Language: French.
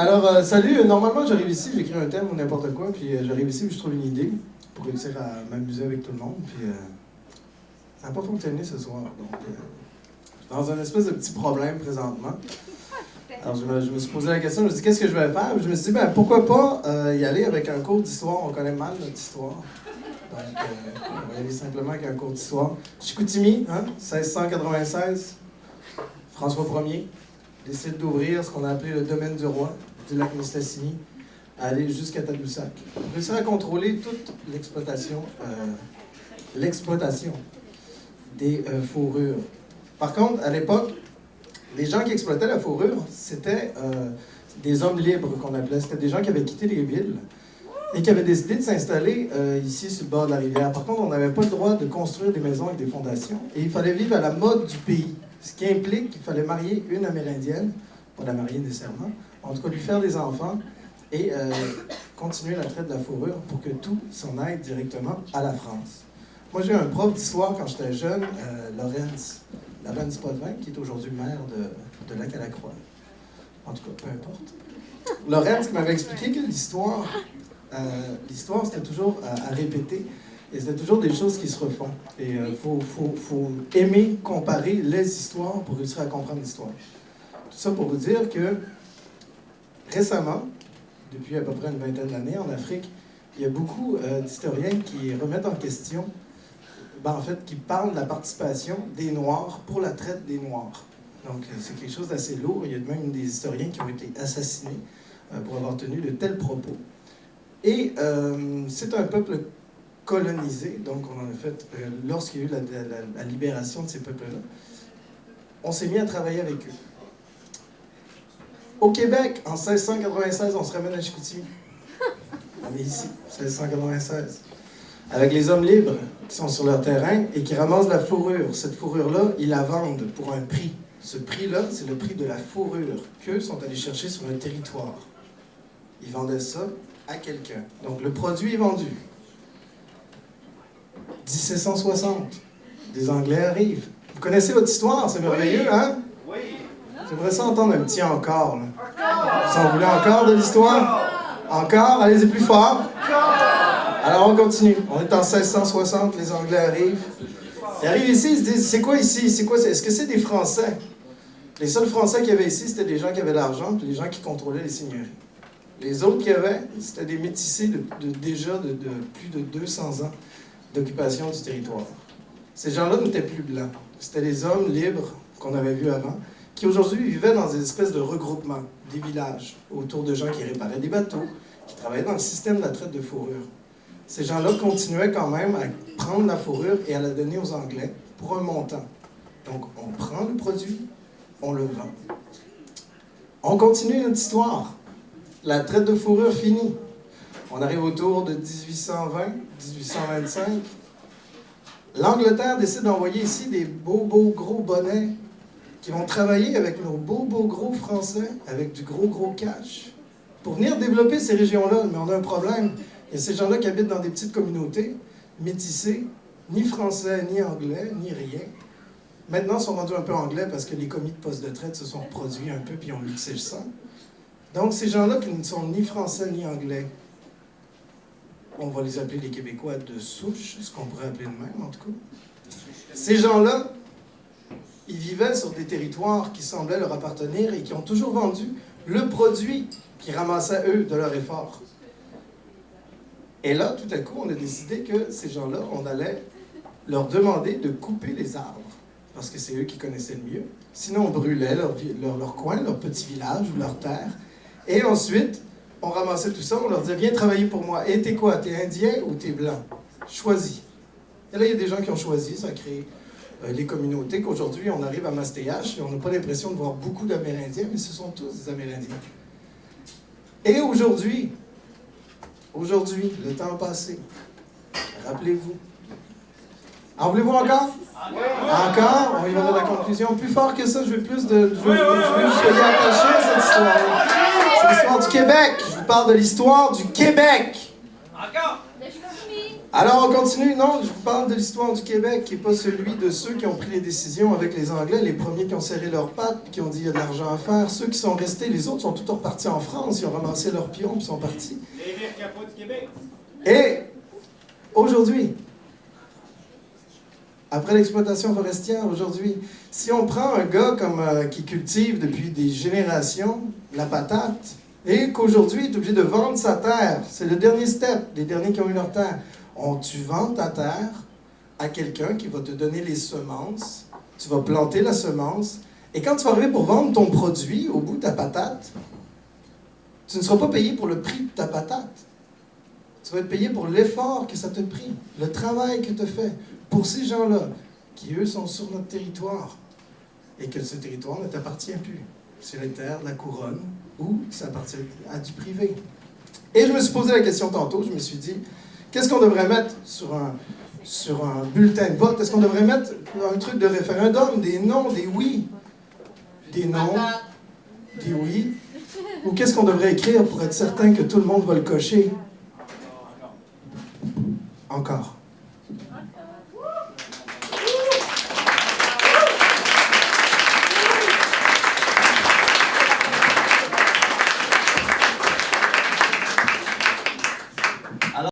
Alors, salut, normalement j'arrive ici, j'écris un thème ou n'importe quoi, puis j'arrive ici puis je trouve une idée pour réussir à m'amuser avec tout le monde, puis ça n'a pas fonctionné ce soir, donc dans un espèce de petit problème présentement. Alors je me suis posé la question, je me suis dit qu'est-ce que je vais faire, puis je me suis dit ben pourquoi pas y aller avec un cours d'histoire, on connaît mal notre histoire, donc on va y aller simplement avec un cours d'histoire. Chicoutimi, hein, 1696, François Ier décide d'ouvrir ce qu'on a appelé le domaine du roi, du lac Mistassini, à aller jusqu'à Tadoussac. Pour réussir à contrôler toute l'exploitation des fourrures. Par contre, à l'époque, les gens qui exploitaient la fourrure, c'était des hommes libres qu'on appelait. C'était des gens qui avaient quitté les villes et qui avaient décidé de s'installer ici sur le bord de la rivière. Par contre, on n'avait pas le droit de construire des maisons avec des fondations et il fallait vivre à la mode du pays. Ce qui implique qu'il fallait marier une Amérindienne, pas la marier nécessairement, en tout cas lui faire des enfants et continuer la traite de la fourrure pour que tout s'en aille directement à la France. Moi, j'ai eu un prof d'histoire quand j'étais jeune, Laurence Potvin, qui est aujourd'hui maire de Lac-à-la-Croix. En tout cas, peu importe. Laurence qui m'avait expliqué que l'histoire, c'était toujours à répéter. Et c'est toujours des choses qui se refont. Et il faut aimer comparer les histoires pour réussir à comprendre l'histoire. Tout ça pour vous dire que récemment, depuis à peu près une vingtaine d'années en Afrique, il y a beaucoup d'historiens qui remettent en question, qui parlent de la participation des Noirs pour la traite des Noirs. Donc c'est quelque chose d'assez lourd. Il y a même des historiens qui ont été assassinés pour avoir tenu de tels propos. Et c'est un peuple colonisés, donc on en a fait, lorsqu'il y a eu la libération de ces peuples-là, on s'est mis à travailler avec eux. Au Québec, en 1696, on se ramène à Chicoutimi. On est ici, 1696. Avec les hommes libres qui sont sur leur terrain et qui ramassent la fourrure. Cette fourrure-là, ils la vendent pour un prix. Ce prix-là, c'est le prix de la fourrure qu'eux sont allés chercher sur un territoire. Ils vendaient ça à quelqu'un. Donc le produit est vendu. 1760, des Anglais arrivent. Vous connaissez votre histoire, c'est merveilleux, hein? Oui. J'aimerais ça entendre un petit encore, là. Vous en voulez encore de l'histoire? Encore? Allez-y plus fort. Alors on continue. On est en 1660, les Anglais arrivent. Ils arrivent ici, ils se disent, c'est quoi ici? C'est quoi? Est-ce que c'est des Français? Les seuls Français qu'il y avait ici, c'était des gens qui avaient l'argent, puis les gens qui contrôlaient les seigneuries. Les autres qu'il y avait, c'était des métissés de plus de 200 ans d'occupation du territoire. Ces gens-là n'étaient plus blancs. C'était les hommes libres qu'on avait vus avant, qui aujourd'hui vivaient dans des espèces de regroupements, des villages, autour de gens qui réparaient des bateaux, qui travaillaient dans le système de la traite de fourrure. Ces gens-là continuaient quand même à prendre la fourrure et à la donner aux Anglais pour un montant. Donc, on prend le produit, on le vend. On continue notre histoire. La traite de fourrure finie. On arrive autour de 1820, 1825. L'Angleterre décide d'envoyer ici des beaux gros bonnets qui vont travailler avec nos beaux gros Français, avec du gros cash, pour venir développer ces régions-là. Mais on a un problème. Il y a ces gens-là qui habitent dans des petites communautés, métissées, ni français, ni anglais, ni rien. Maintenant, ils sont rendus un peu anglais parce que les commis de poste de traite se sont reproduits un peu puis ont mixé le sang. Donc, ces gens-là qui ne sont ni français ni anglais, on va les appeler les Québécois de souche, ce qu'on pourrait appeler de même, en tout cas. Ces gens-là, ils vivaient sur des territoires qui semblaient leur appartenir et qui ont toujours vendu le produit qu'ils ramassaient, eux, de leur effort. Et là, tout à coup, on a décidé que ces gens-là, on allait leur demander de couper les arbres, parce que c'est eux qui connaissaient le mieux. Sinon, on brûlait leur coin, leur petit village ou leur terre. Et ensuite, on ramassait tout ça, on leur disait « Viens travailler pour moi. Et t'es quoi? T'es indien ou t'es blanc? Choisis. » Et là, il y a des gens qui ont choisi, ça a créé les communautés, qu'aujourd'hui, on arrive à Mastéache et on n'a pas l'impression de voir beaucoup d'Amérindiens, mais ce sont tous des Amérindiens. Et aujourd'hui, le temps passé, rappelez-vous. En voulez-vous encore? Encore? On y va dans la conclusion. Plus fort que ça, je veux que vous soyez attachés à cette histoire-là. C'est l'histoire du Québec. Je vous parle de l'histoire du Québec. Alors, on continue. Non, je vous parle de l'histoire du Québec, qui n'est pas celui de ceux qui ont pris les décisions avec les Anglais, les premiers qui ont serré leurs pattes, puis qui ont dit il y a de l'argent à faire. Ceux qui sont restés, les autres sont tous repartis en France, ils ont ramassé leurs pions, puis sont partis. Les Vires Capot du Québec. Et aujourd'hui, après l'exploitation forestière, aujourd'hui, si on prend un gars comme, qui cultive depuis des générations la patate, et qu'aujourd'hui, il est obligé de vendre sa terre, c'est le dernier step, les derniers qui ont eu leur terre. Tu vends ta terre à quelqu'un qui va te donner les semences, tu vas planter la semence, et quand tu vas arriver pour vendre ton produit, au bout de ta patate, tu ne seras pas payé pour le prix de ta patate. Tu vas être payé pour l'effort que ça t'a pris, le travail que tu as fait, pour ces gens-là, qui eux sont sur notre territoire, et que ce territoire ne t'appartient plus. C'est les terres de la couronne, ou ça appartient à du privé. Et je me suis posé la question tantôt, je me suis dit, qu'est-ce qu'on devrait mettre sur un bulletin de vote? Est-ce qu'on devrait mettre un truc de référendum, des non, des oui? Des non, des oui? Ou qu'est-ce qu'on devrait écrire pour être certain que tout le monde va le cocher? Encore.